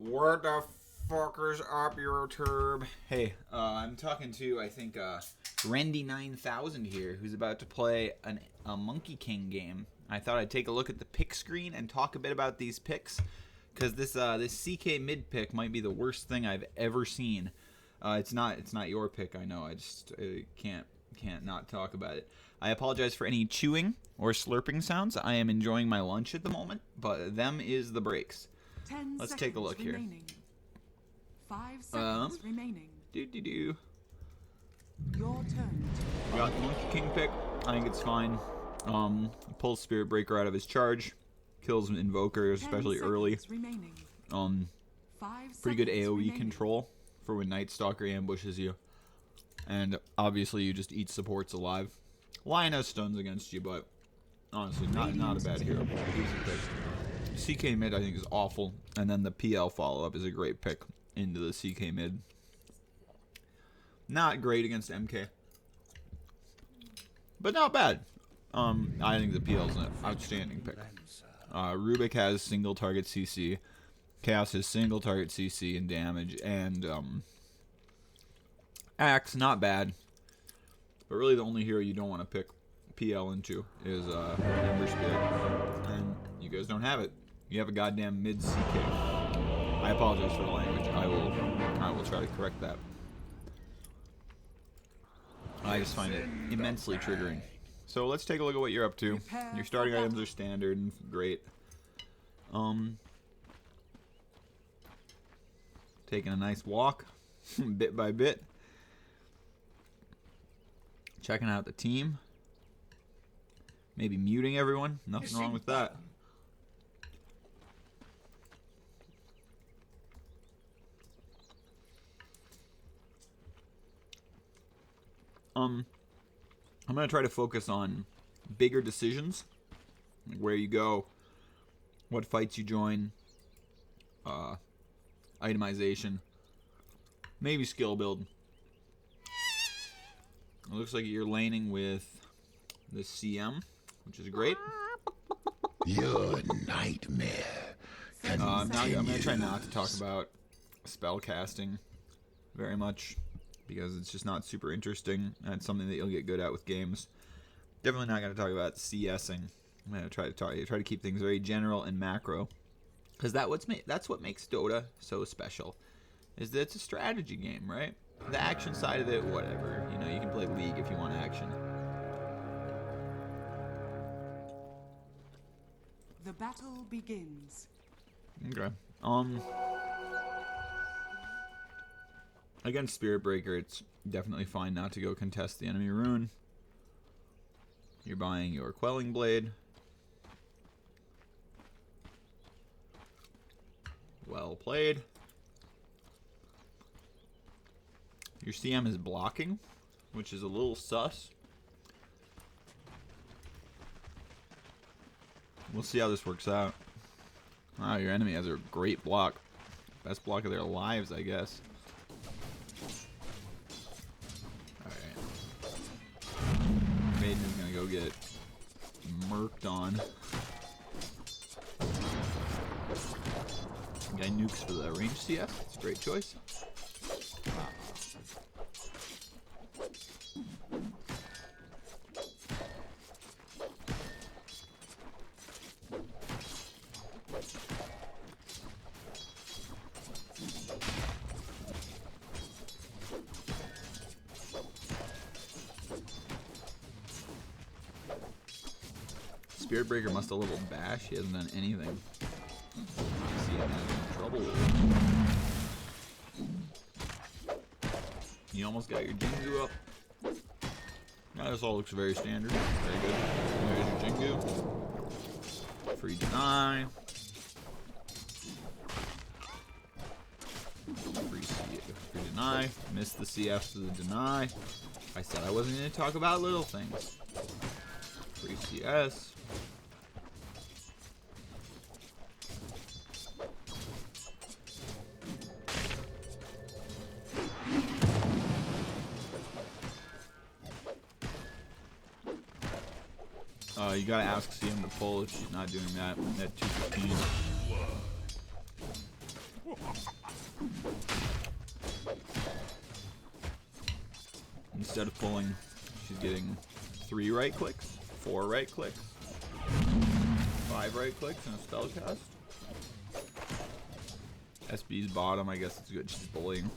What the fuckers up your turb? Hey, I'm talking to, I think, Rendi 9000 here, who's about to play a Monkey King game. I thought I'd take a look at the pick screen and talk a bit about these picks, because this CK mid pick might be the worst thing I've ever seen. It's not your pick, I know. I just can't not talk about it. I apologize for any chewing or slurping sounds. I am enjoying my lunch at the moment, but them is the breaks. Let's take a look remaining. Here. 5 seconds remaining. Do. Your turn. Got the Monkey King pick. I think it's fine. Pulls Spirit Breaker out of his charge, kills Invoker, especially early. Remaining. Pretty good AoE control for when Night Stalker ambushes you. And obviously you just eat supports alive. Lion has stuns against you, but honestly, not a bad hero. CK mid I think is awful, and then the PL follow-up is a great pick into the CK mid. Not great against MK, but not bad. I think the PL is an outstanding pick. Rubik has single target CC. Chaos has single target CC and damage, and Axe, not bad. But really the only hero you don't want to pick PL into is Ember Spirit. And you guys don't have it. You have a goddamn mid CK. I apologize for the language. I will try to correct that. I just find it immensely triggering. So let's take a look at what you're up to. Your starting items are standard and great. Taking a nice walk, bit by bit. Checking out the team. Maybe muting everyone. Nothing wrong with that. I'm going to try to focus on bigger decisions. Like where you go, what fights you join, itemization, maybe skill build. It looks like you're laning with the CM, which is great. Your nightmare. I'm going to try not to talk about spell casting very much, because it's just not super interesting, and it's something that you'll get good at with games. Definitely not going to talk about CSing. I'm going to try to keep things very general and macro, because that's what makes Dota so special, is that it's a strategy game, right? The action side of it, whatever. You know, you can play League if you want action. The battle begins. Okay. Against Spirit Breaker, it's definitely fine not to go contest the enemy rune. You're buying your Quelling Blade. Well played. Your CM is blocking, which is a little sus. We'll see how this works out. Wow, your enemy has a great block. Best block of their lives, I guess. Maiden is gonna go get murked on. Guy nukes for the range CS. It's a great choice. Spirit Breaker must have leveled Bash. He hasn't done anything. See him in trouble. You almost got your Jingu up. Now this all looks very standard. Very good. There's your Jingu. Free deny. Free deny. Missed the CF to the deny. I said I wasn't going to talk about little things. Free CS. You gotta ask CM to pull if she's not doing that at 215. Instead of pulling, she's getting 3 right clicks, 4 right clicks, 5 right clicks, and a spell cast. SB's bottom, I guess it's good. She's bullying.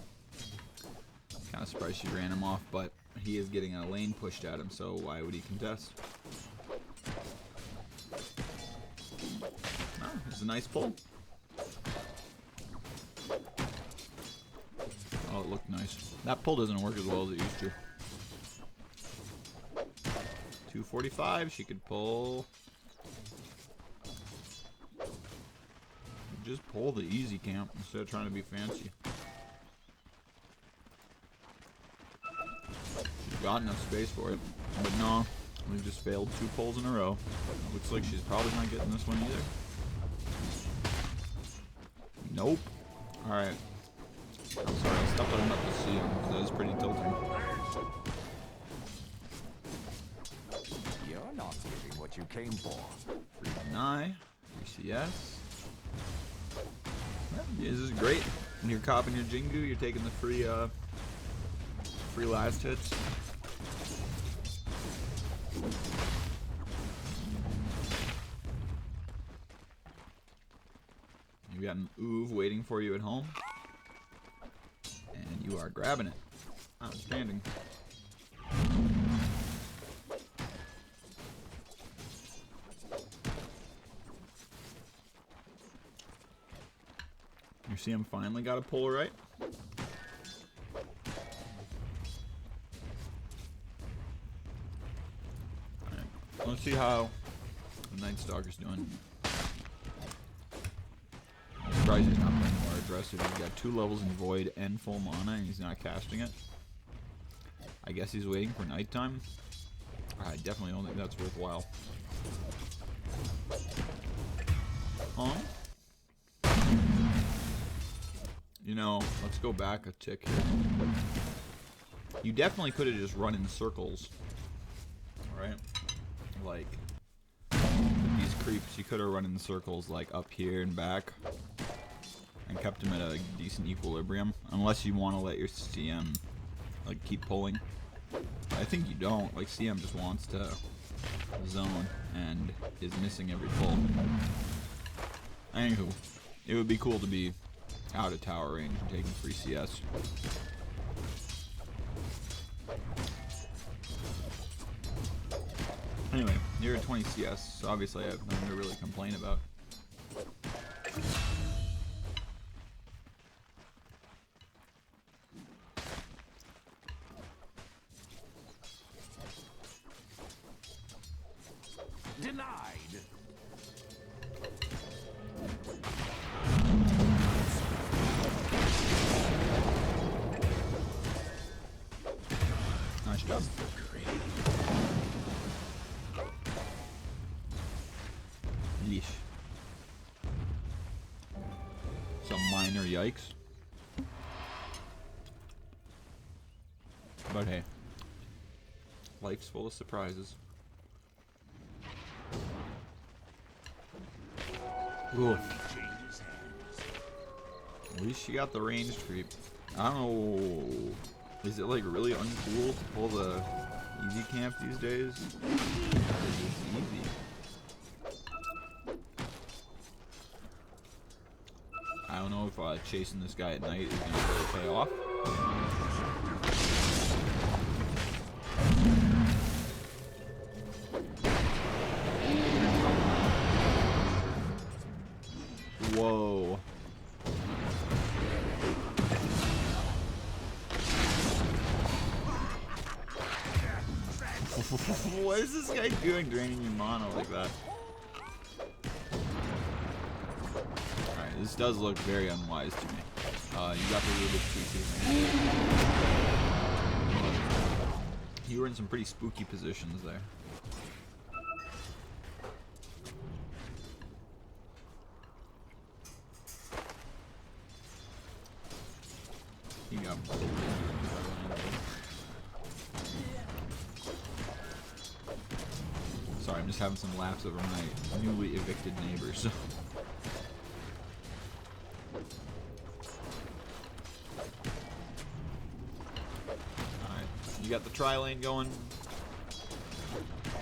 Kind of surprised she ran him off, but he is getting a lane pushed at him, so why would he contest? Oh, it's a nice pull. Oh, it looked nice. That pull doesn't work as well as it used to. 245, she could pull. Just pull the easy camp instead of trying to be fancy. She's got enough space for it. But no, we just failed 2 pulls in a row. Looks like she's probably not getting this one either. Nope. Alright. I'm sorry, I stopped letting up to see him because that was pretty tilting. You're not getting what you came for. Free deny. Free CS. Yeah, this is great. When you're copping your Jingu, you're taking the free last hits. You've got an Oov waiting for you at home. And you are grabbing it. Outstanding. You see him finally got a pull right. Alright, let's see how the Night Stalker's doing. I'm surprised he's not playing more aggressive. He's got 2 levels in Void and full mana and he's not casting it. I guess he's waiting for nighttime. I definitely don't think that's worthwhile. Huh? You know, let's go back a tick here. You definitely could have just run in circles. Alright? Like, these creeps, you could have run in circles like up here and back. And kept them at a decent equilibrium. Unless you want to let your CM, like, keep pulling. I think you don't. Like, CM just wants to zone and is missing every pull. Anywho, it would be cool to be out of tower range and taking free CS. Anyway, you're at 20 CS, so obviously I have nothing to really complain about. Denied. Nice job. Yeesh. Some minor yikes. But hey, life's full of surprises. Oof. At least she got the ranged creep. I don't know. Is it like really uncool to pull the easy camp these days? It's easy. I don't know if chasing this guy at night is going to really pay off. Whoa. What is this guy doing, draining your mana like that? Alright, this does look very unwise to me. You got the Rubik's Cube. You were in some pretty spooky positions there. You got Sorry, I'm just having some laughs over my newly evicted neighbors. You got the tri-lane going.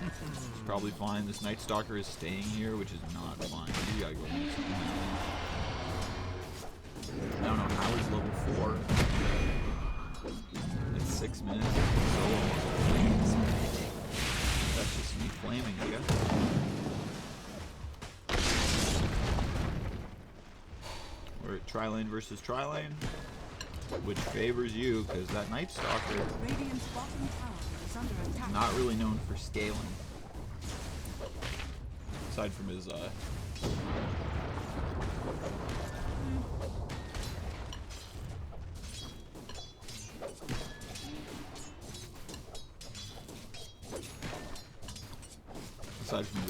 It's probably fine. This Night Stalker is staying here, which is not fine. You gotta go. I don't know how he's level 4. It's 6 minutes. That's just me flaming, I guess. We're at tri-lane versus tri-lane, which favors you because that Night Stalker Radiant's bottom tower is under attack. not really known for scaling. Aside from his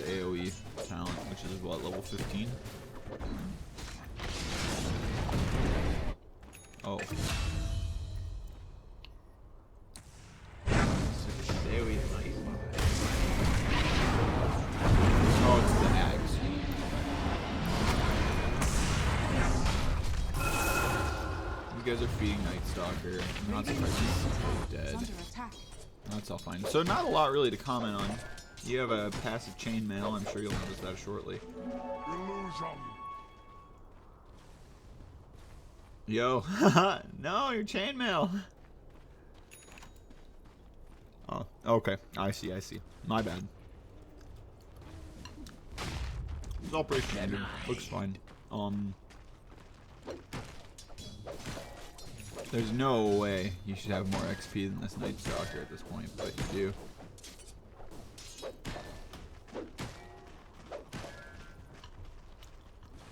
AoE talent, which is what, level 15? Oh. AoE tonight. Oh, it's the Axe. You guys are feeding Night Stalker. I'm not surprised he's dead. Under attack. That's all fine. So not a lot really to comment on. You have a passive chainmail. I'm sure you'll notice that shortly. Illusion. Yo, no, your chainmail. Oh, okay. I see. My bad. It's all pretty standard. Looks fine. There's no way you should have more XP than this Night Stalker at this point, but you do.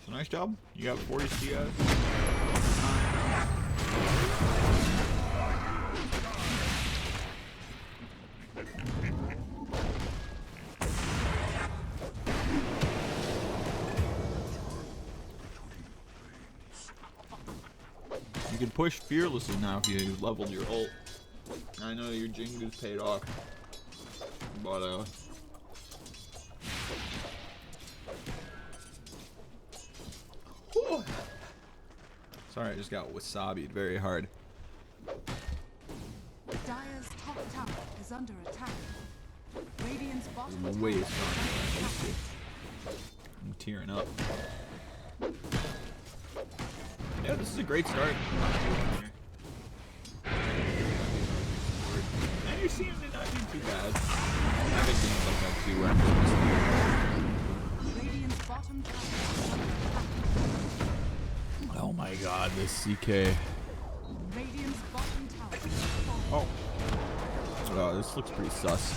So nice job. You got 40 CS. You can push fearlessly now if you leveled your ult. I know your Jingu's paid off, but whew. Sorry, I just got wasabi'd very hard. Dire's top tower is under attack. Radiant's bottom tower Way is stronger under than I attack. used to. I'm tearing up. Yeah, this is a great start. And you're seeing it not do too bad. I've been games like that too, where I'm just Radiant's bottom tower is under attack. oh my god, this CK. Radiant's bottom tower is falling. Oh. Oh, this looks pretty sus.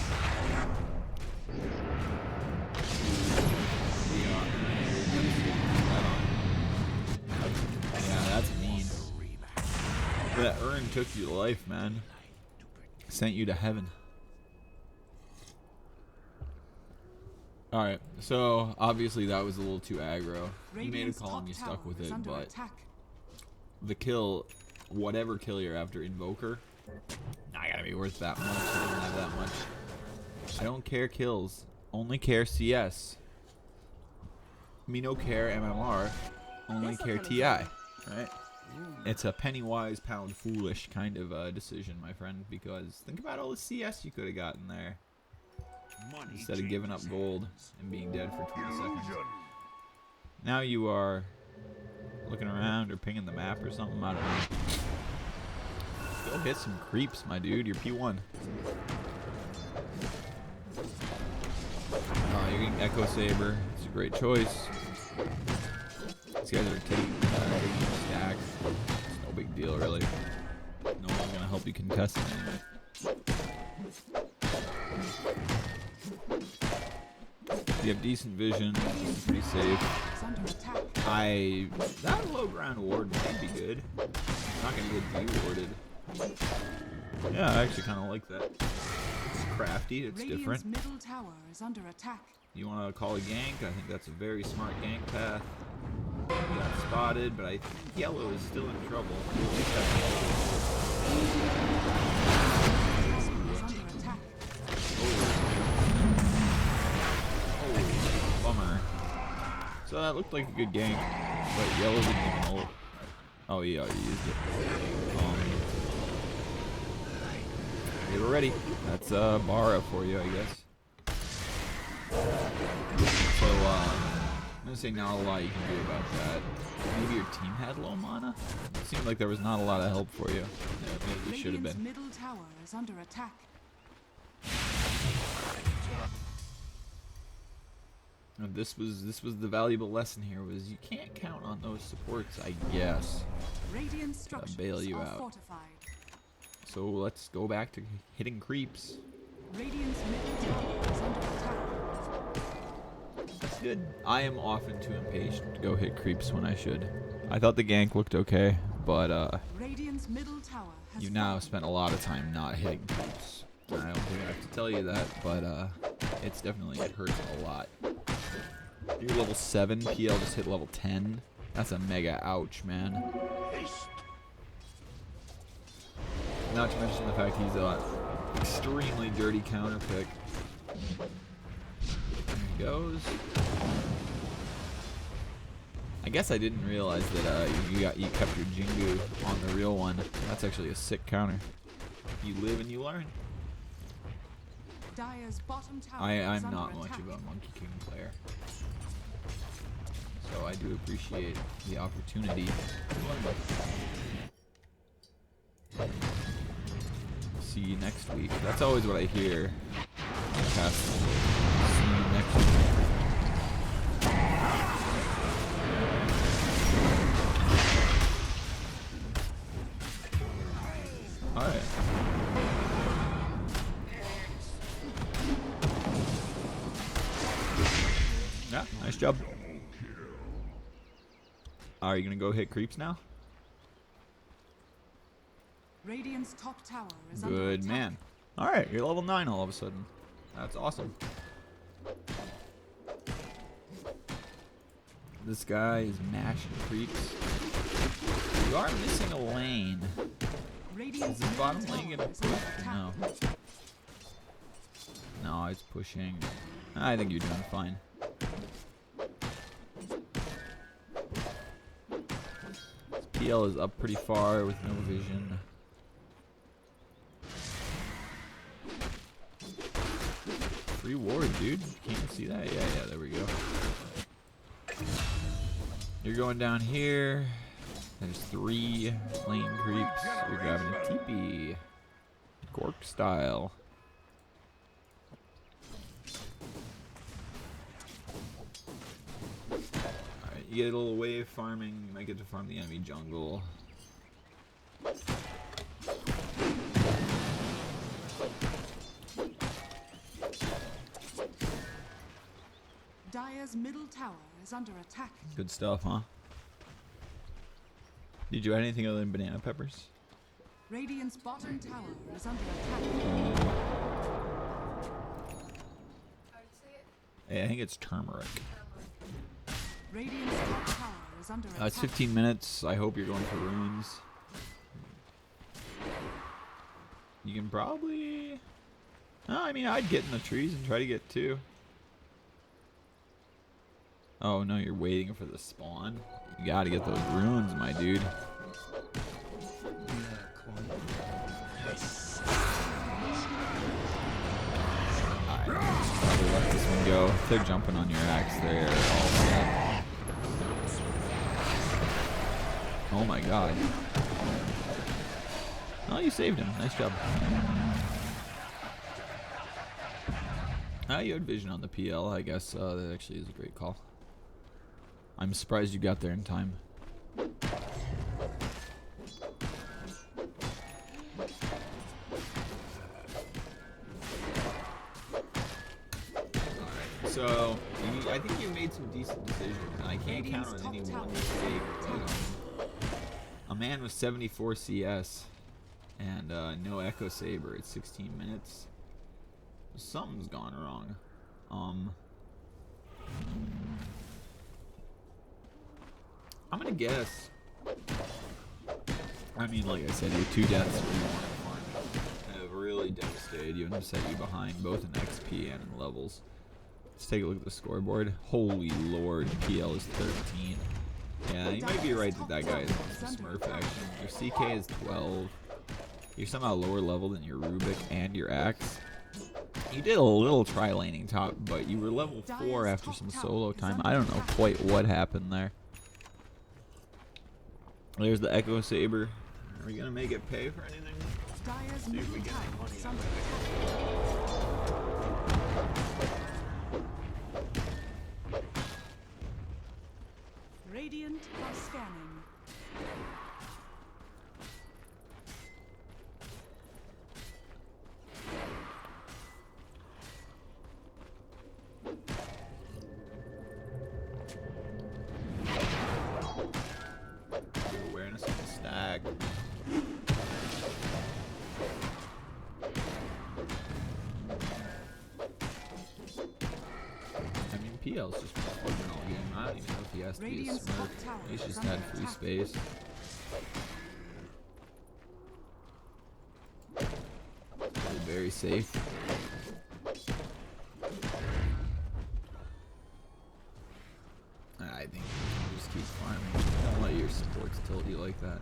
Yeah, that's mean. That urn took you to life, man. Sent you to heaven. Alright, so obviously that was a little too aggro. You made a Radiant's call top and you tower stuck with is it, under but attack. the kill, whatever kill you're after, Invoker, not gonna be worth that much. It doesn't have that much. I don't care kills, only care CS. Me no care MMR, only care TI, right? It's a penny wise, pound foolish kind of decision, my friend, because think about all the CS you could have gotten there instead of giving up gold and being dead for 20 seconds. Now you are looking around or pinging the map or something, I don't know. Go hit some creeps, my dude. You're P1. You're getting Echo Saber. It's a great choice. These guys are taking stacks. It's no big deal, really. No one's gonna help you contest it anyway. You have decent vision. It's pretty safe. It's under attack. That low ground ward might be good. It's not gonna get de-warded. Yeah, I actually kind of like that. It's crafty. It's Radiant's different. middle tower is under attack. You want to call a gank? I think that's a very smart gank path. You got spotted, but I think yellow is still in trouble. Is under attack. Oh, bummer. So that looked like a good gank, but yellow didn't even ult. Oh, yeah, he used it. Get ready. That's Bara for you, I guess. So, I'm gonna say not a lot you can do about that. Maybe your team had low mana? It seemed like there was not a lot of help for you. Yeah, maybe it should have Radiant's been. middle tower is under attack. This was the valuable lesson here, was you can't count on those supports, I guess. Radiant structures bail you are out. fortified. So let's go back to hitting creeps. Radiant's middle tower is under attack. That's good. I am often too impatient to go hit creeps when I should. I thought the gank looked okay, but Radiant's middle tower has you now fallen. spent a lot of time not hitting creeps. I don't think I have to tell you that, but it's definitely, it hurts a lot. You're level 7, PL just hit level 10. That's a mega ouch, man. Not to mention the fact he's a extremely dirty counter pick. There he goes. I guess I didn't realize that you kept your Jingu on the real one. That's actually a sick counter. You live and you learn. Dire's bottom tower I'm is not under much attack. of a Monkey King player, so I do appreciate the opportunity to learn. See you next week. That's always what I hear. See you next week. Alright. Yeah, nice job. Are you gonna go hit creeps now? Radiant's top tower is under Good attack. man. Alright, you're level 9 all of a sudden. That's awesome. This guy is mashing creeps. You are missing a lane. Radiant's Is the bottom middle lane tower gonna is push? under attack. No. No, it's pushing. I think you're doing fine. This PL is up pretty far with no vision. Free ward, dude. Can't you see that? Yeah, there we go. You're going down here. There's 3 lane creeps. You're grabbing a teepee. Gork style. Alright, you get a little wave farming. You might get to farm the enemy jungle. Dire's middle tower is under attack. Good stuff, huh? Did you add anything other than banana peppers? Radiant's bottom tower is under attack. Yeah, I think it's turmeric. Radiant's top tower is under attack. It's 15 minutes. I hope you're going for runes. You can probably... No, I mean, I'd get in the trees and try to get 2. Oh, no, you're waiting for the spawn. You gotta get those runes, my dude. Alright, probably let this one go. If they're jumping on your axe, they're all set. Oh my god. Oh, you saved him. Nice job. You had vision on the PL, I guess. That actually is a great call. I'm surprised you got there in time. So, I think you made some decent decisions. I can't count on any one mistake. A man with 74 CS and no Echo Saber at 16 minutes. Something's gone wrong. I'm gonna guess. I mean, like I said, your 2 deaths for you have really devastated you and have set you behind both in XP and in levels. Let's take a look at the scoreboard. Holy lord, PL is 13. Yeah, you might be right that that guy is on some Smurf action. Your CK is 12. you're somehow lower level than your Rubik and your Axe. You did a little tri-laning top, but you were level 4 after some solo time. I don't know quite what happened there. There's the Echo Saber. Are we gonna make it pay for anything? See if we get any money out of it. Radiant are scanning. Good awareness on the stack. I mean, PL's just been fucking all game. I don't even know if he has to be a Radiant's smurf. top tower He's is just under had free attack. space. Very safe. I think you just keep farming. Don't let your supports tilt you like that.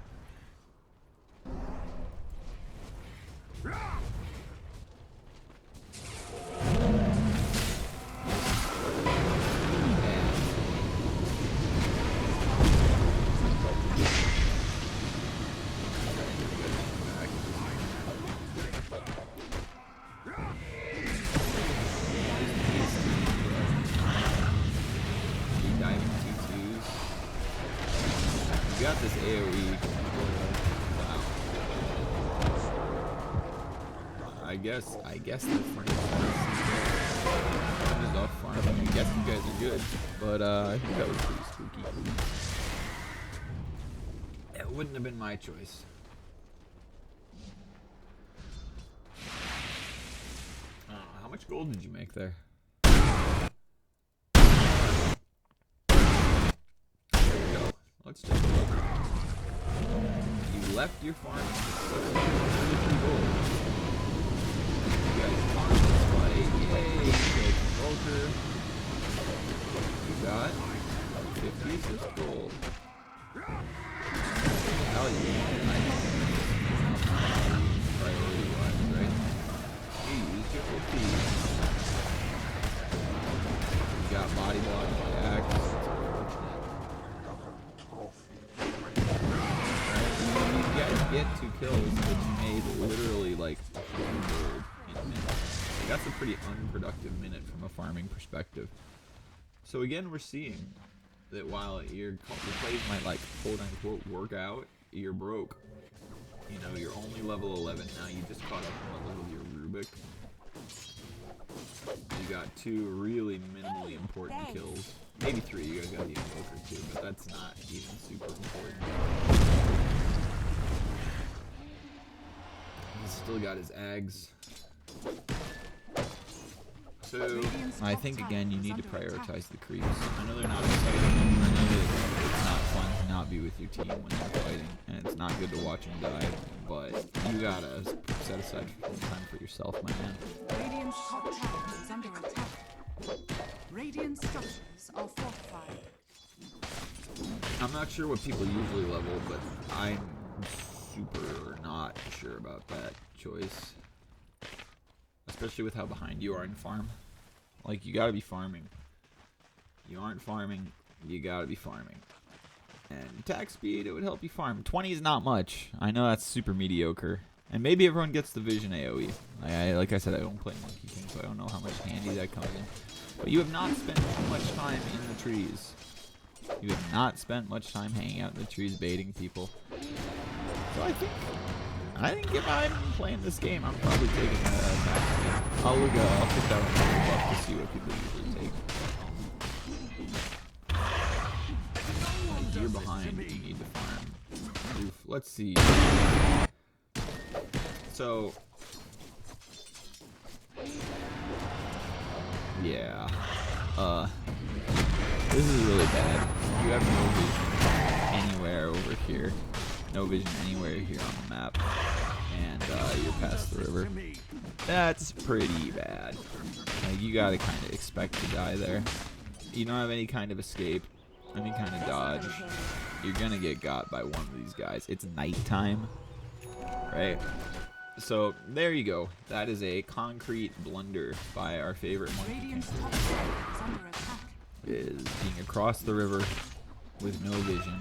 You got this AoE. Wow. I guess the frame is off farming. I guess you guys are good, but I think that was pretty spooky. It wouldn't have been my choice. How much gold did you make there? Let's take a look. You left your farm with gold. You guys farmed this fight. Yay! You take Vulture. You got 56 gold. Hell yeah. Priority wise, right? You used your OP. You got body block by Axe. Get 2 kills, but you made literally like 100 gold in a minute. Like, that's a pretty unproductive minute from a farming perspective. So again, we're seeing that while your plays might like quote unquote work out, you're broke. You know, you're only level 11 now. You just caught up on the level of your Rubik. You got 2 really minimally important kills. Maybe 3. You guys got the Invoker too, but that's not even super important. He's still got his Ags. So, I think again you need to prioritize the creeps. I know they're not exciting. I know that it's not fun to not be with your team when they're fighting, and it's not good to watch them die, but you gotta set aside time for yourself, my man. Radiant's top tower is under attack. Radiant structures are fortified. I'm not sure what people usually level, but I'm super not sure about that choice. Especially with how behind you are in farm. Like, you gotta be farming. You aren't farming, you gotta be farming. And attack speed, it would help you farm. 20 is not much. I know that's super mediocre. And maybe everyone gets the vision AoE. Like I said, I don't play Monkey King, so I don't know how much handy that comes in. But you have not spent too much time in the trees. You have not spent much time hanging out in the trees baiting people. So I think if I'm playing this game, I'm probably taking a back. I'll put that on the buff to see what people usually take. Like, you're behind, you need to farm. Oof, let's see. So, yeah. This is really bad. You have no vision anywhere over here. No vision anywhere here on the map. And you're past the river. That's pretty bad. Like, you gotta kind of expect to die there. You don't have any kind of escape, any kind of dodge. You're gonna get got by one of these guys. It's nighttime, right? So there you go. That is a concrete blunder by our favorite monkey king. Radiant's top tower is under attack. Is being across the river with no vision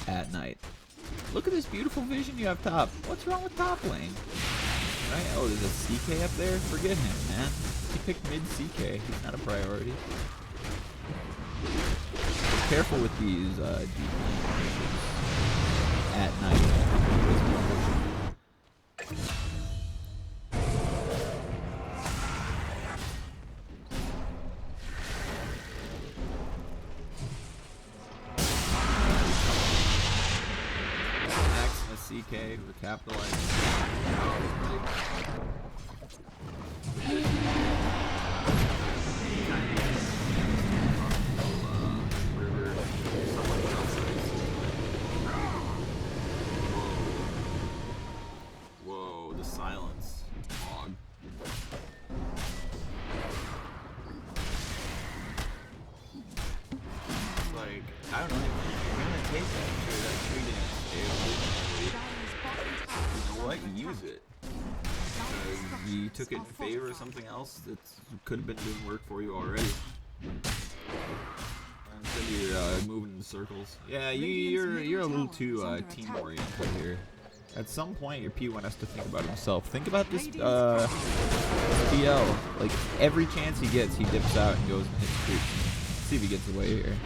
at night. Look at this beautiful vision you have top. What's wrong with top lane? Right? Oh, there's a CK up there? Forget him, man. He picked mid CK. He's not a priority. Be careful with these deep lane pushes at night. CK, we're capitalizing. Whoa, the silence. Hog. Like, I don't know, I'm gonna take that tree, that tree dance. You know what? Use it. You took it in favor of something else that could have been doing work for you already. Instead you're moving in circles. Yeah, you're a little too team oriented here. At some point, your P1 has to think about himself. Think about this BL. Like every chance he gets, he dips out and goes and hits creeps. See if he gets away here.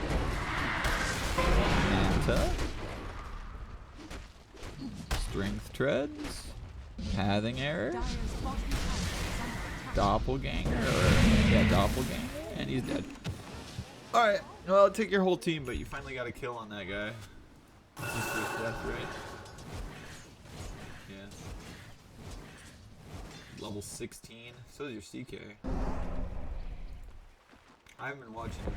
Manta. Strength treads, pathing error, doppelganger, yeah, doppelganger, and he's dead. All right, well, it took your whole team, but you finally got a kill on that guy. That's his first death, right? Yeah. Level 16. So is your CK. I haven't been watching your.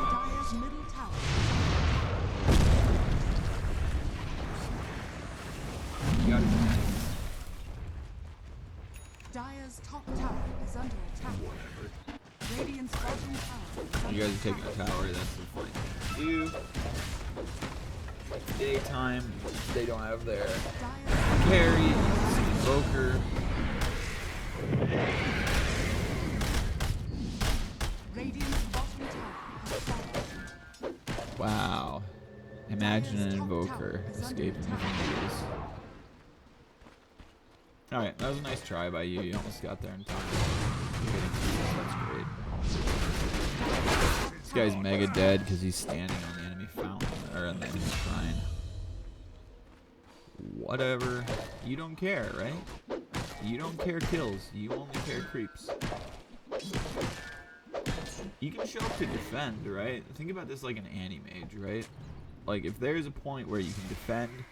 Dire's middle tower. You got it. Dire's top tower is under attack. Whatever. Radiant's bottom tower is under You guys are attack. taking a tower. That's the fine thing to do. Daytime, they don't have their Dire's carry, invoker. Radiant's bottom tower has fallen. Wow. Imagine an invoker escaping the Rangers. Alright, that was a nice try by you. You almost got there in time. That's great. This guy's mega dead because he's standing on the enemy fountain, or on the enemy shrine. Whatever. You don't care, right? You don't care kills. You only care creeps. You can show up to defend, right? Think about this like an anti-mage, right? Like, if there's a point where you can defend,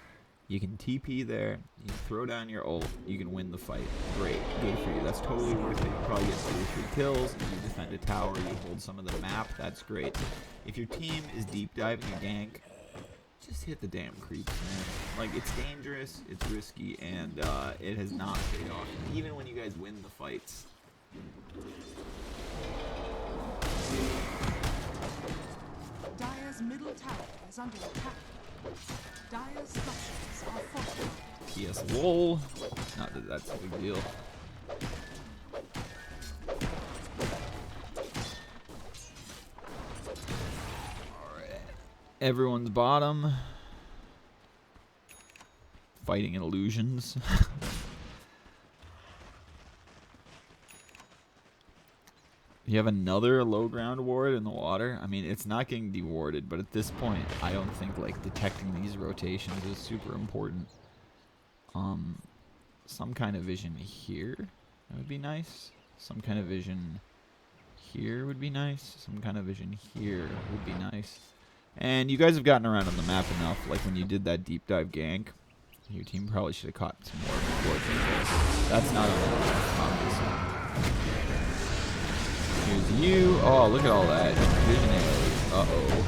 you can TP there, you can throw down your ult, you can win the fight. Great. Good for you. That's totally worth it. You probably get 2 or 3 kills, you defend a tower, you hold some of the map, that's great. If your team is deep diving a gank, just hit the damn creeps, man. Like, it's dangerous, it's risky, and it has not paid off. Even when you guys win the fights. Dire's middle tower is under attack. Dire's structures are fortified. Yes, lol. Not that that's a big deal. Alright. Everyone's bottom. Fighting illusions. You have another low ground ward in the water. I mean, it's not getting dewarded, but at this point, I don't think like detecting these rotations is super important. Some kind of vision here, that would be nice. Some kind of vision here would be nice. Some kind of vision here would be nice. And you guys have gotten around on the map enough. Like when you did that deep dive gank, your team probably should have caught some more wards. That's not on the map, obviously. Here's you. Oh, look at all that. Visionary. Uh-oh.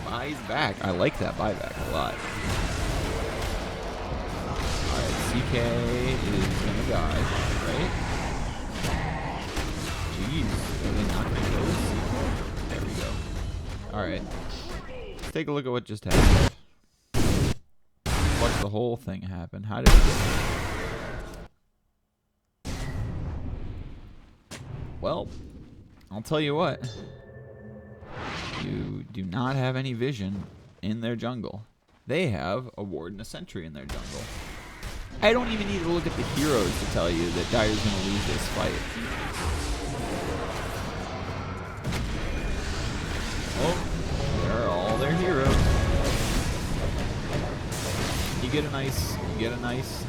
Buys back. I like that buyback a lot. Alright, CK is gonna die, right? Jeez. Are they not gonna kill CK? There we go. Alright. take a look at what just happened. Watch the whole thing happen. How did it get? Well, I'll tell you what. You do not have any vision in their jungle. They have a ward and a sentry in their jungle. I don't even need to look at the heroes to tell you that Dire's going to lose this fight. Oh, they're all their heroes. You get a nice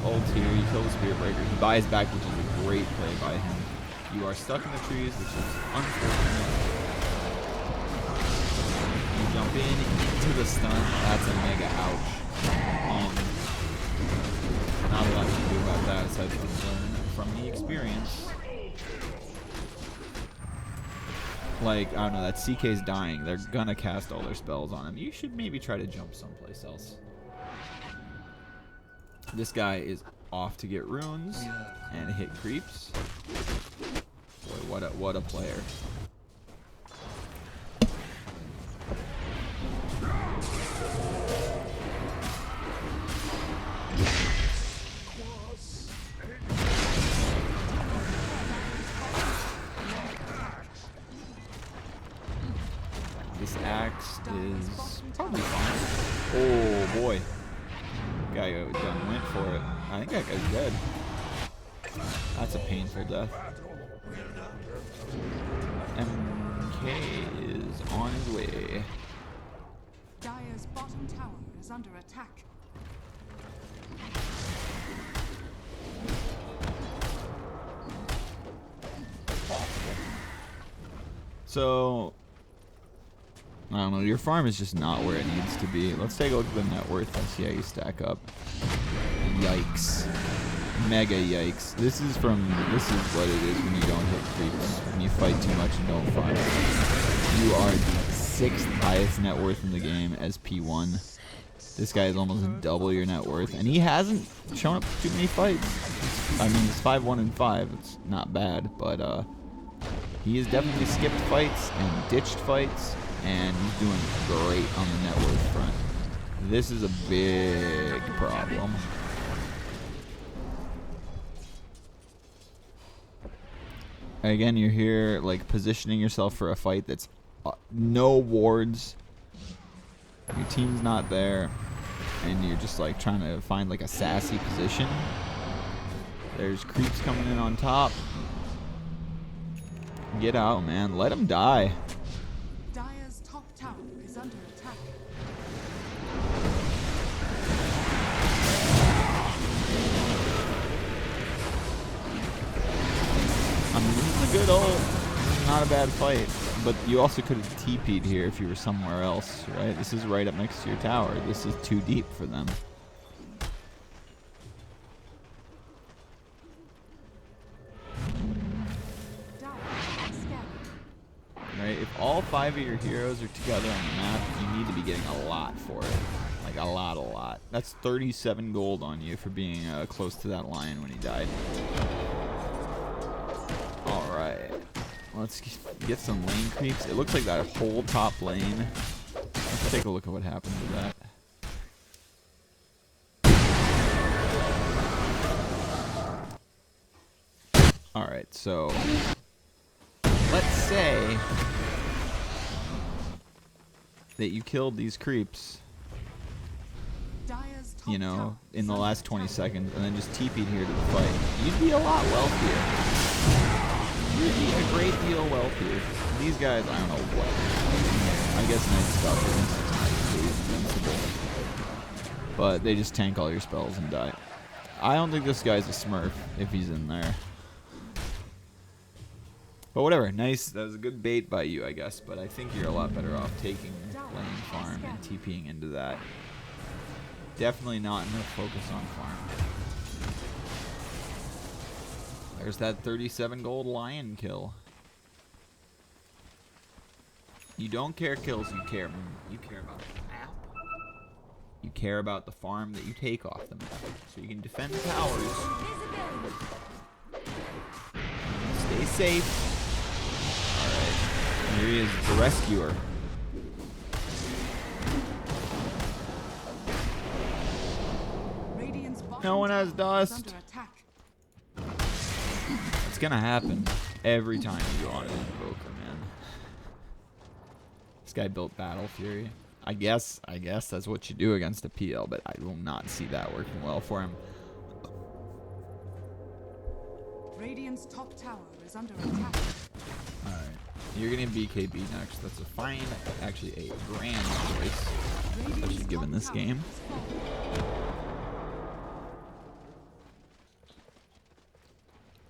ult here. You kill the Spirit Breaker. He buys back, which is a great play by him. You are stuck in the trees, which is unfortunate. You jump into the stun. That's a mega ouch. Not a lot you can do about that aside from learn from the experience. Like, I don't know, that CK's dying. They're gonna cast all their spells on him. You should maybe try to jump someplace else. This guy is off to get runes and hit creeps. Boy, what a player. This axe is probably fine. Oh boy. Guy done went for it. I think that guy's dead. That's a painful death. MK is on his way. Dire's bottom tower is under attack. So, I don't know, your farm is just not where it needs to be. Let's take a look at the net worth and see how you stack up. Yikes. Mega yikes. This is what it is when you don't hit creeps. When you fight too much and don't farm. You are the 6th highest net worth in the game as P1. This guy is almost double your net worth, and he hasn't shown up too many fights. I mean, it's 5-1-5. It's not bad, but he has definitely skipped fights and ditched fights, and he's doing great on the net worth front. This is a big problem. Again, you're here like positioning yourself for a fight that's no wards. Your team's not there, and you're just like trying to find like a sassy position. There's creeps coming in on top. Get out, man. Let him die. Dire's top tower is under attack. I mean, this is a good ult. This is not a bad fight. But you also could have TP'd here if you were somewhere else, right? This is right up next to your tower. This is too deep for them. Right? If all 5 of your heroes are together on the map, you need to be getting a lot for it. Like a lot. That's 37 gold on you for being close to that lion when he died. Alright. Let's get some lane creeps. It looks like that whole top lane. Let's take a look at what happened to that. Alright, so let's say that you killed these creeps, you know, in the last 20 seconds, and then just TP'd here to the fight. You'd be a lot wealthier. You'd be a great deal wealthier. These guys, I don't know what. I guess Night Stalker is invincible. But they just tank all your spells and die. I don't think this guy's a smurf if he's in there. But whatever, nice. That was a good bait by you, I guess. But I think you're a lot better off taking lane farm and TPing into that. Definitely not enough focus on farm. There's that 37 gold lion kill. You don't care kills, you care about the map. You care about the farm that you take off the map. So you can defend the towers. Stay safe. Alright. Here he is, the rescuer. no one has tower is dust. under attack. It's gonna happen every time you go on an invoker, man. This guy built Battle Fury. I guess that's what you do against a PL, but I will not see that working well for him. Radiant's top tower is under attack. Alright. You're getting BKB next. That's a fine, actually a grand choice, especially given this game.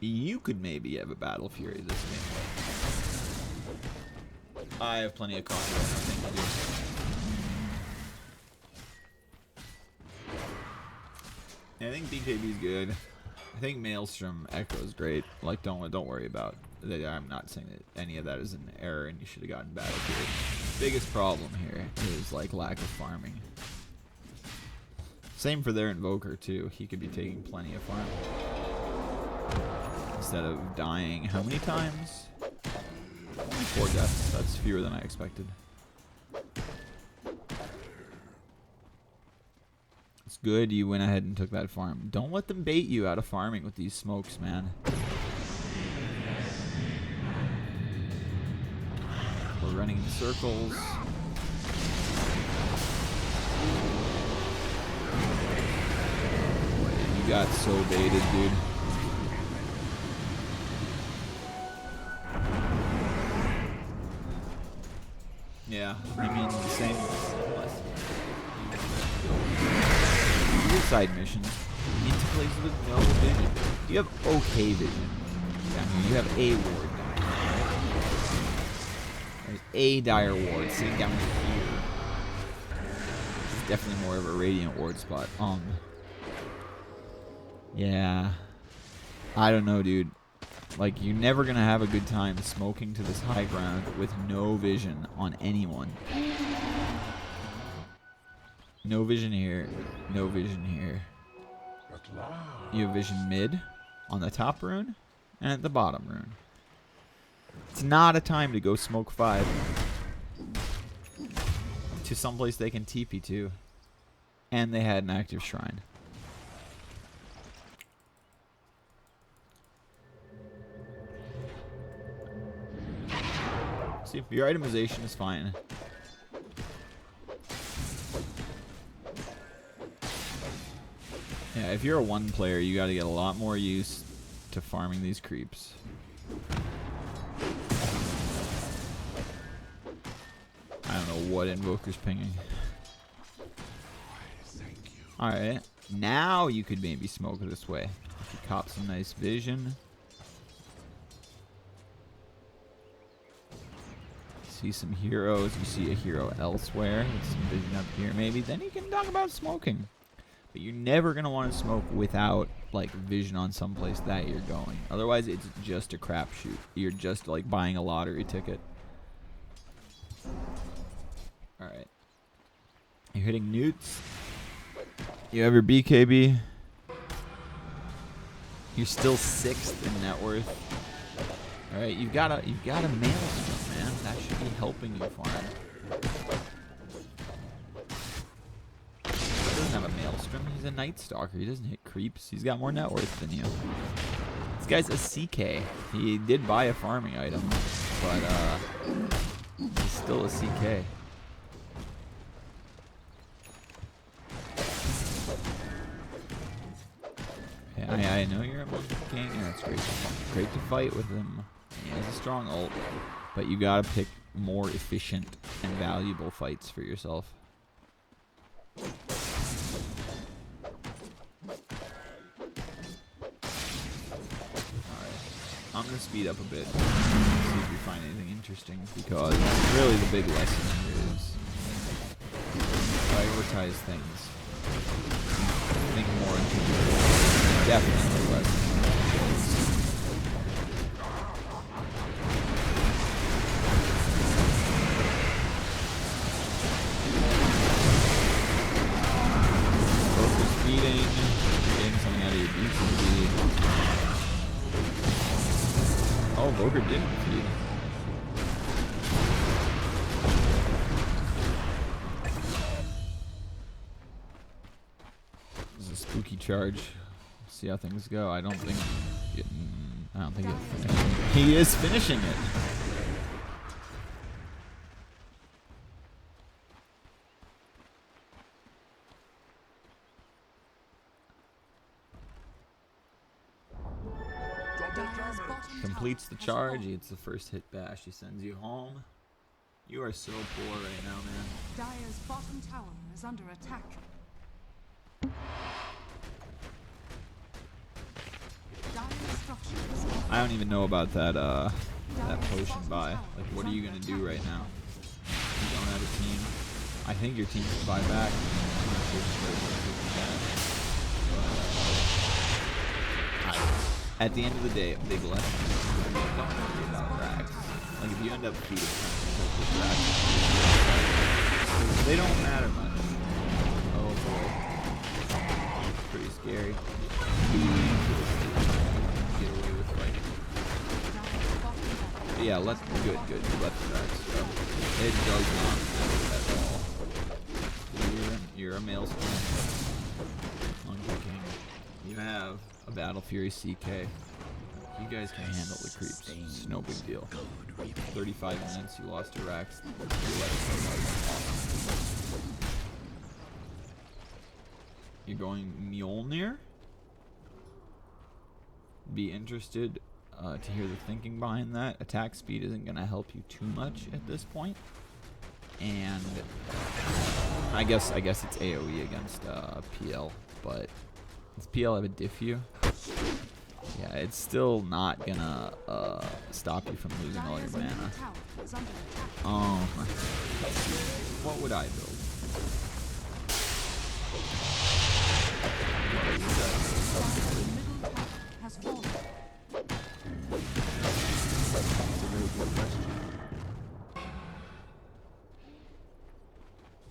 You could maybe have a Battle Fury this game. I have plenty of confidence. I think I do. I think BKB is good. I think Maelstrom Echo is great. Like, don't worry about that. I'm not saying that any of that is an error and you should have gotten Battle Fury. Biggest problem here is like lack of farming. Same for their Invoker too. He could be taking plenty of farm instead of dying. How many times? 4 deaths. That's fewer than I expected. It's good you went ahead and took that farm. Don't let them bait you out of farming with these smokes, man. We're running in circles. You got so baited, dude. Yeah, I mean, the same. Side missions into places with no vision. You have okay vision down here. You have a ward down here. There's a dire ward sitting down here. It's definitely more of a radiant ward spot. Yeah. I don't know, dude. Like, you're never gonna have a good time smoking to this high ground with no vision on anyone. No vision here. No vision here. You have vision mid on the top rune and at the bottom rune. It's not a time to go smoke 5 to someplace they can TP to. And they had an active shrine. See, your itemization is fine. Yeah, if you're a 1 player, you gotta get a lot more used to farming these creeps. I don't know what Invoker's pinging. Alright, now you could maybe smoke this way. If you cop some nice vision. See some heroes, you see a hero elsewhere with some vision up here maybe, then you can talk about smoking. But you're never going to want to smoke without, like, vision on someplace that you're going. Otherwise, it's just a crapshoot. You're just, like, buying a lottery ticket. Alright. You're hitting newts. You have your BKB. You're still 6th in net worth. Alright, you've got a Maelstrom, man. That should be helping you farm. Have a Maelstrom. He's a Night Stalker. He doesn't hit creeps. He's got more net worth than you. This guy's a CK. He did buy a farming item, but he's still a CK. Yeah, I know you're a Monkey King, and that's great. Great to fight with him. He has a strong ult, but you gotta pick more efficient and valuable fights for yourself. I'm going to speed up a bit, see if we find anything interesting, because really the big lesson here is prioritize things. Think more into definitely less. Focus speeding, getting something out of your BCB. Oh, Voger didn't feed. This is a spooky charge. See how things go. I don't think it finished. He is finishing it. Completes the charge. He hits the first hit bash. He sends you home. You are so poor right now, man. Dire's bottom tower is under attack. Dire's structures. I don't even know about that that potion buy. Like, what are you gonna do right now? You don't have a team. I think your team can buy back. I'm not sure if it's at the end of the day, big lesson. Don't worry about racks. Like, if you end up feeding with racks, they don't matter much. Oh boy. Pretty scary. Get away with fighting. But yeah, good. You let the racks go. It does not matter at all. You're a male spawn. Monkey King. You have a Battle Fury CK. You guys can handle the creeps. It's no big deal. 35 minutes, you lost to Rax. You're going Mjolnir? Be interested to hear the thinking behind that. Attack speed isn't going to help you too much at this point. And I guess it's AoE against PL, but does PL have a diffu? Yeah, it's still not gonna stop you from losing all your mana. What would I build? That's a very good question.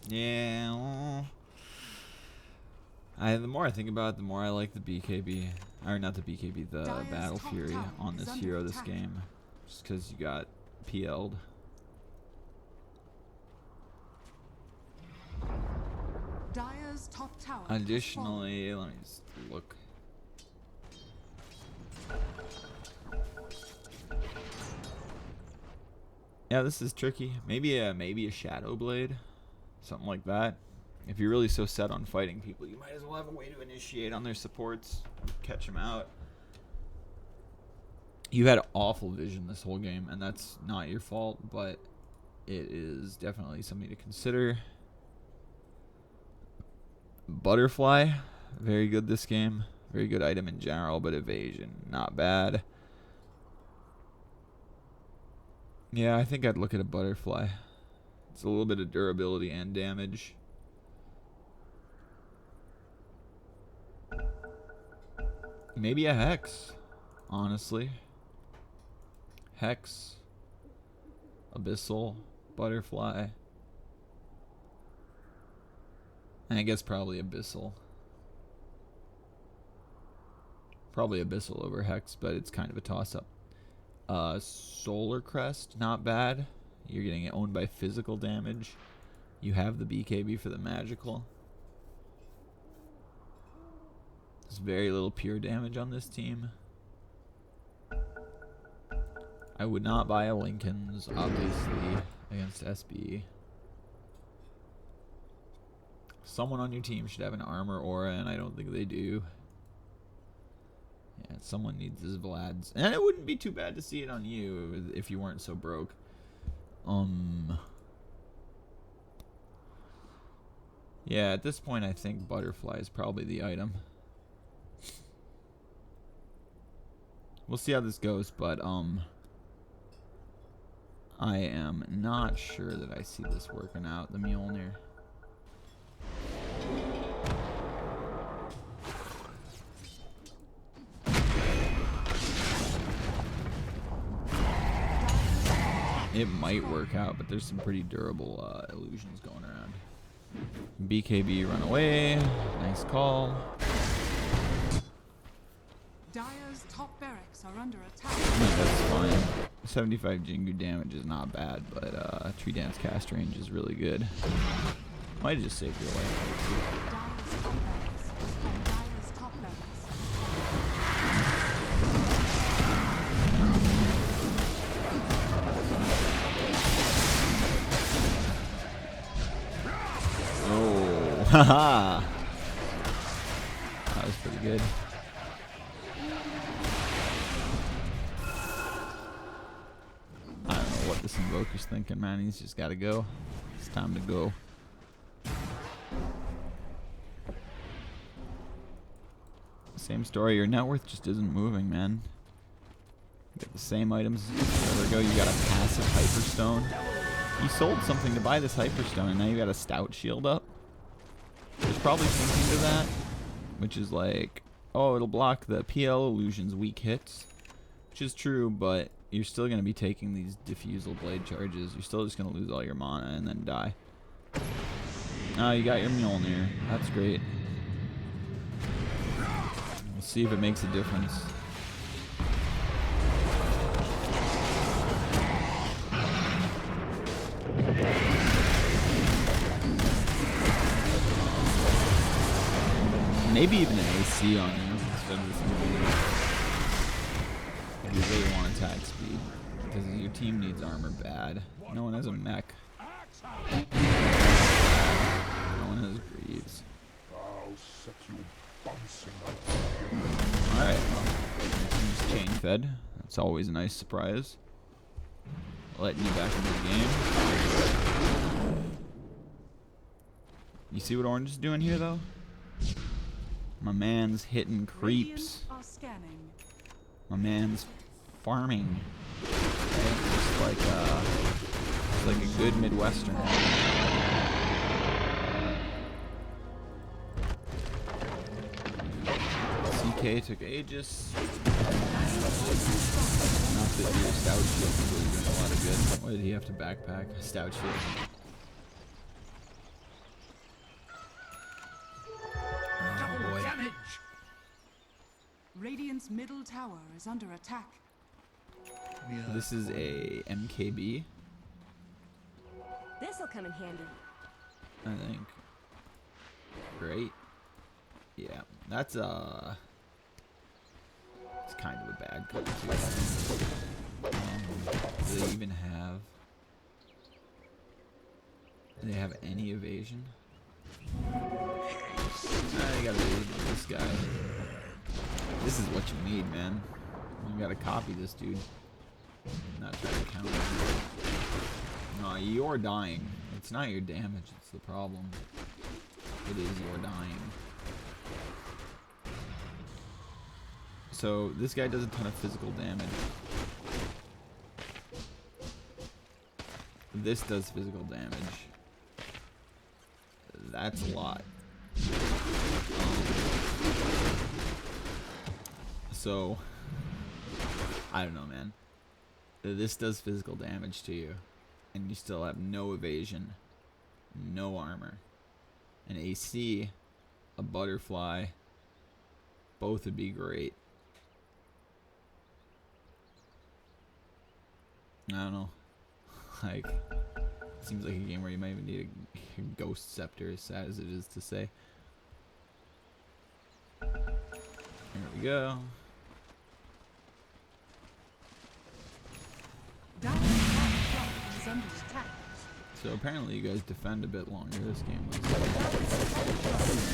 Yeah. The more I think about it, the more I like the BKB. Or not the BKB, the Battle Fury on this hero this game. Just because you got PL'd. Dire's top tower. Additionally, let me just look. Yeah, this is tricky. Maybe a Shadow Blade. Something like that. If you're really so set on fighting people, you might as well have a way to initiate on their supports, catch them out. You had awful vision this whole game, and that's not your fault, but it is definitely something to consider. Butterfly, very good this game. Very good item in general, but evasion, not bad. Yeah, I think I'd look at a Butterfly. It's a little bit of durability and damage. Maybe a Hex, honestly. Hex, Abyssal, Butterfly. And I guess probably Abyssal. Probably Abyssal over Hex, but it's kind of a toss-up. Solar Crest, not bad. You're getting it owned by physical damage. You have the BKB for the magical. There's very little pure damage on this team. I would not buy a Lincoln's, obviously, against SB. Someone on your team should have an armor aura, and I don't think they do. Yeah, someone needs this Vlad's. And it wouldn't be too bad to see it on you if you weren't so broke. Yeah, at this point I think Butterfly is probably the item. We'll see how this goes, but I am not sure that I see this working out, the Mjolnir. It might work out, but there's some pretty durable illusions going around. BKB run away. Nice call. Dire's top barracks are under attack. That's fine. 75 Jingu damage is not bad, but Tree Dance cast range is really good. Might have just saved your life. Dire's top barracks. Dire's top Haha. That was pretty good. I don't know what this invoker's thinking, man. He's just gotta go. It's time to go. Same story. Your net worth just isn't moving, man. You get the same items. There we go. You got a passive Hyperstone. You sold something to buy this Hyperstone, and now you got a Stout Shield up. There's probably something to that, which is like, oh, it'll block the PL illusions weak hits, which is true, but you're still going to be taking these Diffusal Blade charges. You're still just going to lose all your mana and then die. Oh, you got your Mjolnir. That's great. We'll see if it makes a difference. Maybe even an AC on you instead of this movie. If you really want attack speed. Because your team needs armor bad. No one has a mech. No one has Greaves. Alright, well, just chain fed. That's always a nice surprise. Letting you back into the game. You see what Orange is doing here, though? My man's hitting creeps. My man's farming. Okay? Just like a good Midwestern. CK took Aegis. Not that your Stout Shield is really doing a lot of good. Why did he have to backpack? Stout Shield. Oh boy. Radiant's middle tower is under attack. This is a MKB, This'll come in handy. I think. Great. Yeah, that's it's kind of a bad color too. Do they even have? Do they have any evasion? You gotta leave this guy. This is what you need, man. You gotta copy this dude. Not trying to counter. No, you're dying. It's not your damage, it's the problem. It is your dying. So, this guy does a ton of physical damage. This does physical damage. That's a lot. So, I don't know, man. This does physical damage to you, and you still have no evasion, no armor. An AC, a butterfly, both would be great. I don't know. Like, seems like a game where you might even need a Ghost Scepter, as sad as it is to say. There we go. So apparently you guys defend a bit longer. This game was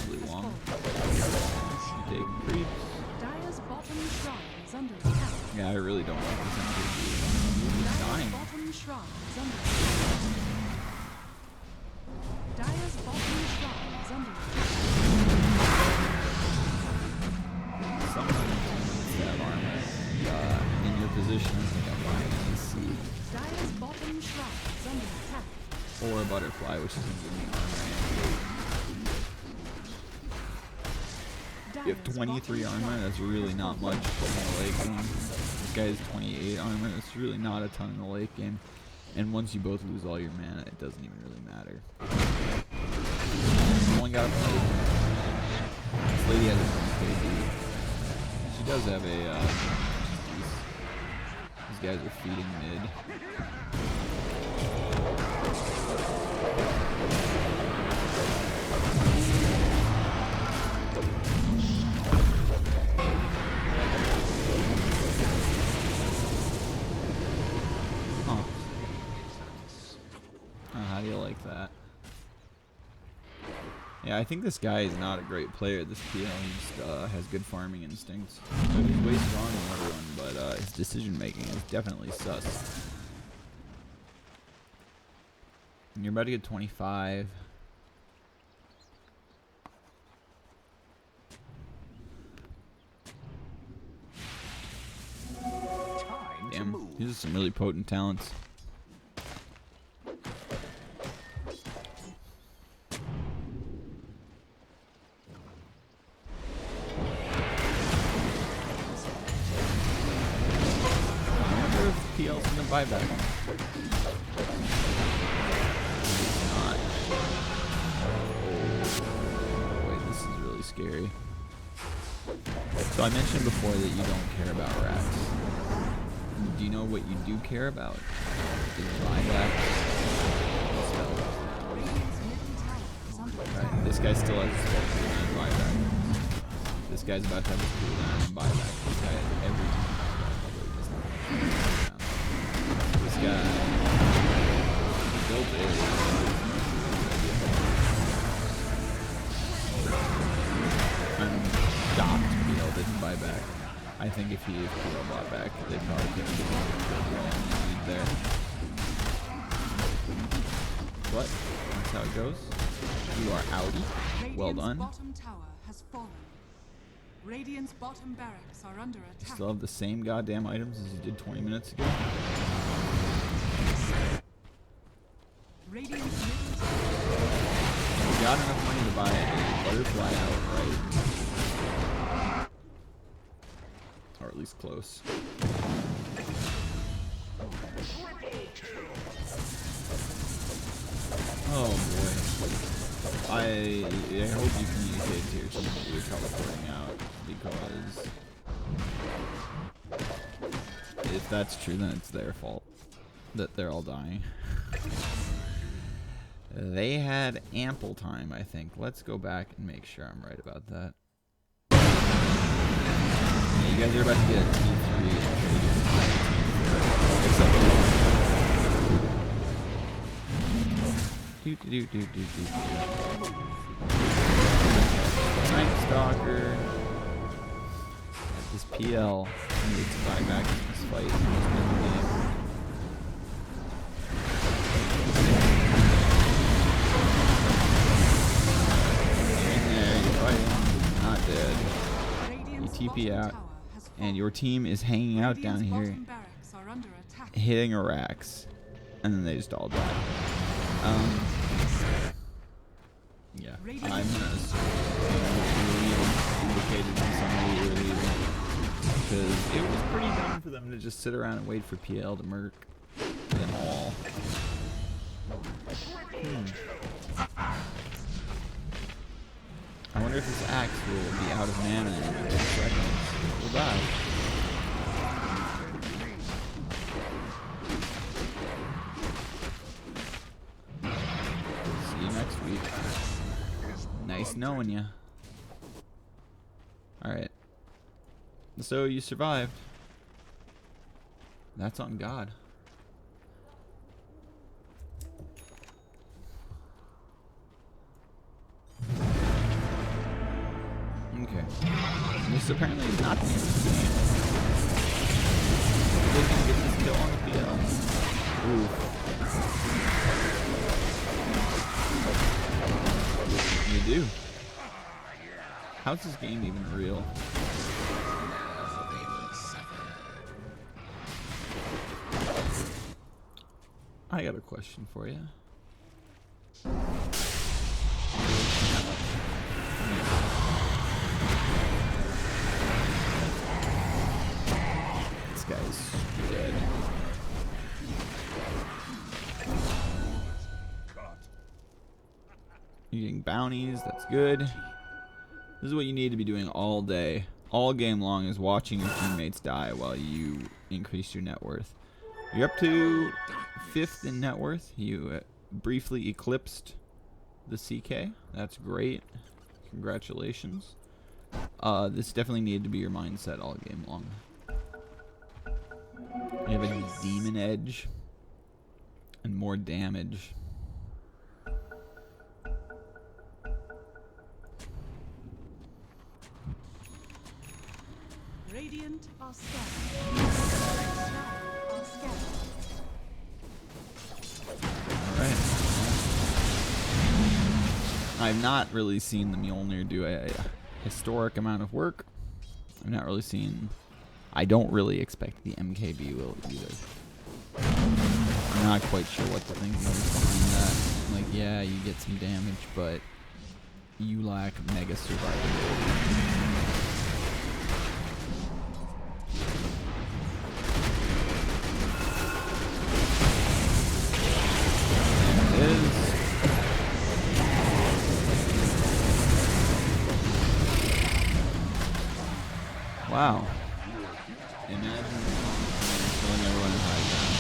really long. You take creeps. Yeah, I really don't like this MKB. He's dying. Someone needs to have armor in your position. I think I'm buying an AC. Or a butterfly, which isn't giving armor. You have 23 armor, that's really not much in the late game. This guy has 28 armor, that's really not a ton in the late game. And once you both lose all your mana, it doesn't even really matter. Only got a plate. This lady has a KD. She does have a, these guys are feeding mid. How do you like that? Yeah, I think this guy is not a great player. This PL, he just has good farming instincts. So he's way stronger than everyone, but his decision making is definitely sus. And you're about to get 25. Damn, these are some really potent talents. PL's in the buyback. It's not. Oh, wait, this is really scary. So I mentioned before that you don't care about racks. Do you know what you do care about? Is buyback. Right, this guy still has his spell cooldown and buyback. This guy's about to have his cooldown and buyback. This guy has every time buyback, although he doesn't have his cooldown. This guy built it. I'm shocked PL didn't buy back. I think if he PL bought back, they probably could have given him a lead there. What? That's how it goes. You are outie. Well done. Bottom tower has fallen. Radiant's bottom barracks are under You attack. still have the same goddamn items as you did 20 minutes ago. Radiant's middle tower. You got enough money to buy a butterfly outright. Or at least close. Oh boy. I hope you communicate to your team that you're teleporting out, because if that's true, then it's their fault that they're all dying. They had ample time, I think. Let's go back and make sure I'm right about that. Yeah, you guys are about to get a T3 except Night Stalker. This PL needs to buy back in this fight. He's been in the game. In there, you're fighting. Not dead. You TP out, and your team is hanging out down here, hitting a racks, and then they just all die. Yeah, I'm gonna assume you indicated to somebody you were leaving, because it was pretty dumb for them to just sit around and wait for PL to murk them all. I wonder if this axe will be out of mana in 2 seconds. We'll die. See you next week. Nice knowing ya. Alright. So you survived. That's on God. Okay. This apparently is not the end of the game. We're gonna get this kill on the PL. Ooh. You do. How's this game even real? I got a question for you. This guy's dead. You're getting bounties, that's good. This is what you need to be doing all day, all game long, is watching your teammates die while you increase your net worth. You're up to 5th in net worth. You briefly eclipsed the CK. That's great. Congratulations. This definitely needed to be your mindset all game long. You have a demon edge and more damage. Radiant are scanning. Are scanning. Alright. I've not really seen the Mjolnir do a historic amount of work. I've not really seen... I don't really expect the MKB will either. I'm not quite sure what the thinking is behind that. Like, yeah, you get some damage, but you lack mega survivability. There it is. Wow. Imagine killing everyone in high ground.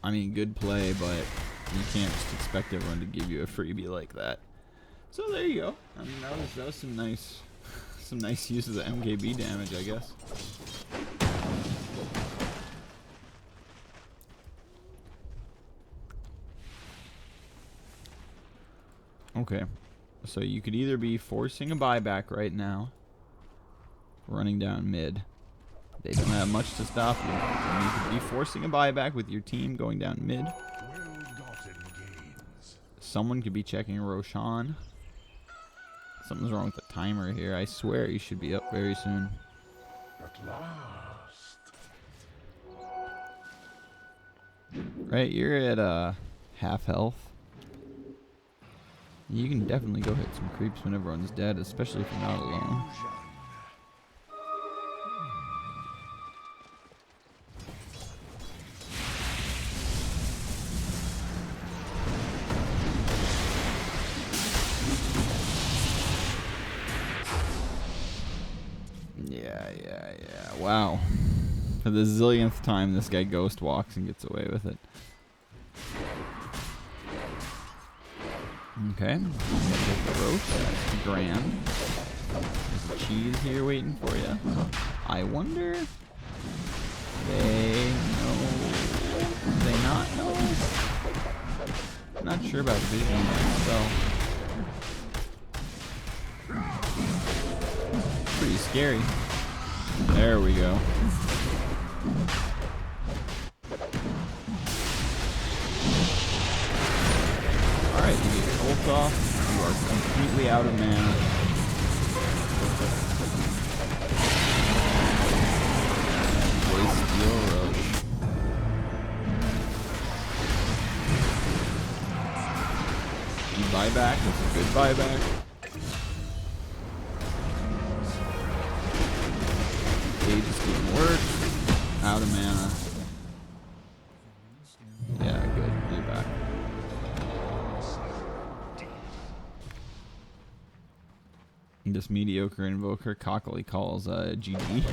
I mean, good play, but you can't just expect everyone to give you a freebie like that. So there you go. I mean, that was some nice use of the MKB damage, I guess. Okay. So you could either be forcing a buyback right now, running down mid. They don't have much to stop you. And you could be forcing a buyback with your team going down mid. Someone could be checking Roshan. Something's wrong with the timer here. I swear you should be up very soon. At last. Right, you're at half health. You can definitely go hit some creeps when everyone's dead, especially if you're not alone. Yeah. Wow. For the zillionth time, this guy ghost walks and gets away with it. Okay. Roast. That's grand. There's a cheese here waiting for you. I wonder. They know. Do they not know? I'm not sure about vision myself. Pretty scary. There we go. Alright, you get your ult off. You are completely out of mana. Waste steel rush. You buyback. That's a good buyback. Just getting work. Out of mana. Yeah, good. You're back. This mediocre invoker cockily calls GG.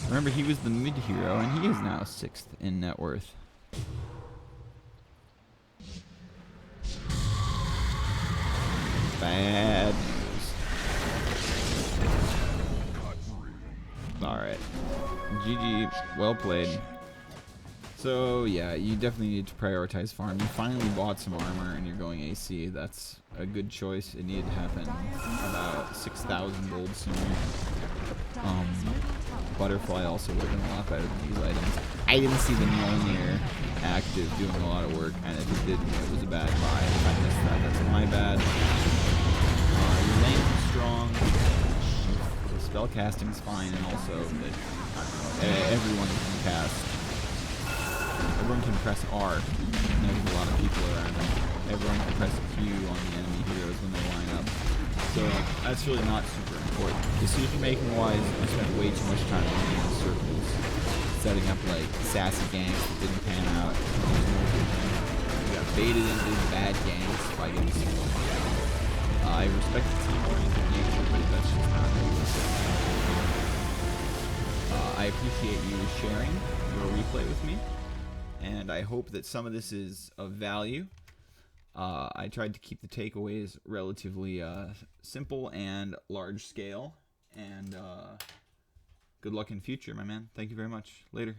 Remember, he was the mid hero, and he is now 6th in net worth. Bad news. Alright. GG. Well played. So, yeah, you definitely need to prioritize farm. You finally bought some armor and you're going AC. That's a good choice. It needed to happen about 6,000 gold sooner. Butterfly also would have been a lot better than these items. I didn't see the Mjolnir active doing a lot of work, and if it didn't, it was a bad buy. If I missed that, that's my bad. Your lane is strong. The spell casting is fine, and also that everyone can cast. Everyone can press R. There's a lot of people around. Everyone can press Q on the enemy heroes when they line up. So that's really not super important. Decision-making wise, I spent way too much time running in circles, setting up like sassy ganks that didn't pan out. We got baited into bad ganks by getting single. I respect the team-oriented nature, but that's just not realistic. I appreciate you sharing your replay with me, and I hope that some of this is of value. I tried to keep the takeaways relatively simple and large scale, and good luck in future, my man. Thank you very much. Later.